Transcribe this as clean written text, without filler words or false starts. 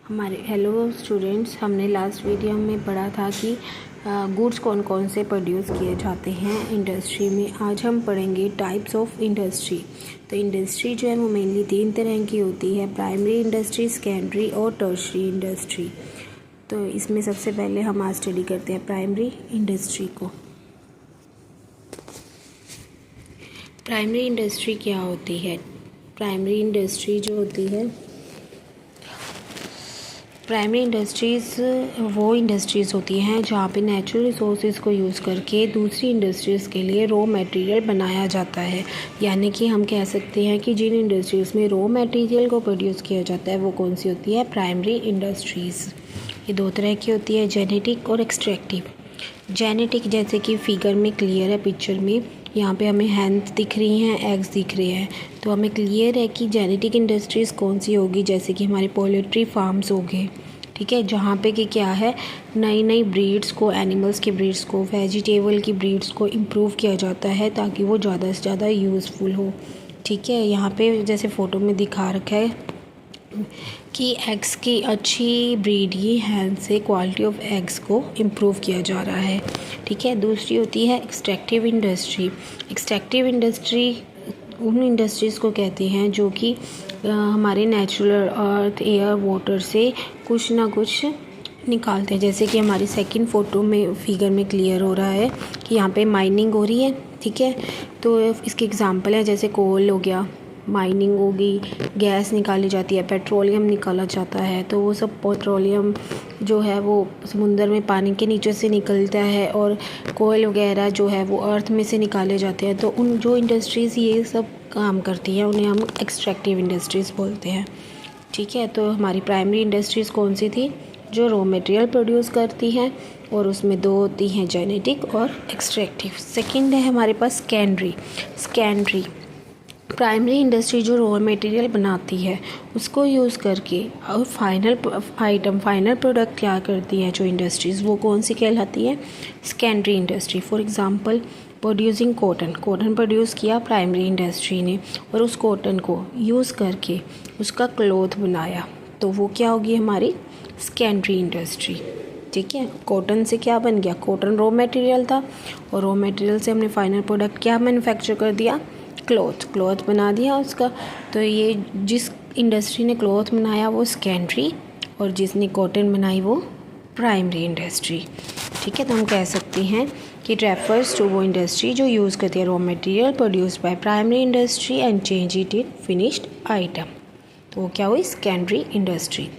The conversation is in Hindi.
हमारे हेलो स्टूडेंट्स, हमने लास्ट वीडियो में पढ़ा था कि गुड्स कौन कौन से प्रोड्यूस किए जाते हैं इंडस्ट्री में। आज हम पढ़ेंगे टाइप्स ऑफ इंडस्ट्री। तो इंडस्ट्री जो है वो मेनली 3 तरह की होती है, प्राइमरी इंडस्ट्री, सेकेंडरी और टर्शरी इंडस्ट्री। तो इसमें सबसे पहले हम आज स्टडी करते हैं प्राइमरी इंडस्ट्री को। प्राइमरी इंडस्ट्री क्या होती है? प्राइमरी इंडस्ट्री जो होती है, प्राइमरी इंडस्ट्रीज़ वो इंडस्ट्रीज़ होती हैं जहाँ पे नेचुरल रिसोर्सेज को यूज़ करके दूसरी इंडस्ट्रीज़ के लिए रॉ मटेरियल बनाया जाता है। यानी कि हम कह सकते हैं कि जिन इंडस्ट्रीज़ में रॉ मटेरियल को प्रोड्यूस किया जाता है वो कौन सी होती है? Primary industries. ये 2 तरह की होती है, जेनेटिक और एक्सट्रैक्टिव। जेनेटिक जैसे कि फिगर में क्लियर है, पिक्चर में यहाँ पे हमें हैंड दिख रही हैं, एग्स दिख रहे हैं, तो हमें क्लियर है कि जेनेटिक इंडस्ट्रीज़ कौन सी होगी। जैसे कि हमारे पोल्ट्री फार्म्स हो गए, ठीक है, जहाँ पे कि क्या है, नई नई ब्रीड्स को, एनिमल्स की ब्रीड्स को, वेजिटेबल की ब्रीड्स को इम्प्रूव किया जाता है ताकि वो ज़्यादा से ज़्यादा यूज़फुल हो। ठीक है, यहाँ पे जैसे फ़ोटो में दिखा रखा है कि एग्स की अच्छी ब्रीड ही हैन से क्वालिटी ऑफ एग्स को इम्प्रूव किया जा रहा है। ठीक है, दूसरी होती है एक्सट्रैक्टिव इंडस्ट्री। एक्सट्रैक्टिव इंडस्ट्री उन इंडस्ट्रीज़ को कहते हैं जो कि हमारे नेचुरल अर्थ, एयर, वाटर से कुछ ना कुछ निकालते हैं। जैसे कि हमारी सेकंड फ़ोटो में फिगर में क्लियर हो रहा है कि यहाँ पे माइनिंग हो रही है। ठीक है, तो इसके एग्जांपल है जैसे कोल हो गया, माइनिंग होगी, गैस निकाली जाती है, पेट्रोलियम निकाला जाता है। तो वो सब पेट्रोलियम जो है वो समुंदर में पानी के नीचे से निकलता है, और कोयल वगैरह जो है वो अर्थ में से निकाले जाते हैं। तो उन जो इंडस्ट्रीज़ ये सब काम करती हैं उन्हें हम एक्सट्रैक्टिव इंडस्ट्रीज़ बोलते हैं। ठीक है, तो हमारी प्राइमरी इंडस्ट्रीज़ कौन सी थी? जो रॉ मटेरियल प्रोड्यूस करती हैं, और उसमें 2 होती हैं, जेनेटिक और एक्सट्रैक्टिव। सेकेंड है हमारे पास सेकेंडरी। सेकेंडरी प्राइमरी इंडस्ट्री जो रॉ मटेरियल बनाती है उसको यूज़ करके और फाइनल प्रोडक्ट तैयार करती है जो इंडस्ट्रीज़, वो कौन सी कहलाती है? Secondary industry. For example producing cotton produce किया प्राइमरी इंडस्ट्री ने, और उस कॉटन को यूज़ करके उसका क्लॉथ बनाया, तो वो क्या होगी? हमारी सेकेंडरी इंडस्ट्री। ठीक है, कॉटन से क्या बन गया? कॉटन रॉ मटेरियल था, और रॉ मटेरियल से हमने फाइनल प्रोडक्ट क्या मैन्युफैक्चर कर दिया? क्लॉथ बना दिया उसका। तो ये जिस इंडस्ट्री ने क्लॉथ बनाया वो सेकेंडरी, और जिसने कॉटन बनाई वो प्राइमरी इंडस्ट्री। ठीक है, तो हम कह सकते हैं कि इट रेफर्स टू वो इंडस्ट्री जो यूज़ करती है raw material produced by primary industry and change it in finished item. तो वो क्या हुई? Secondary industry.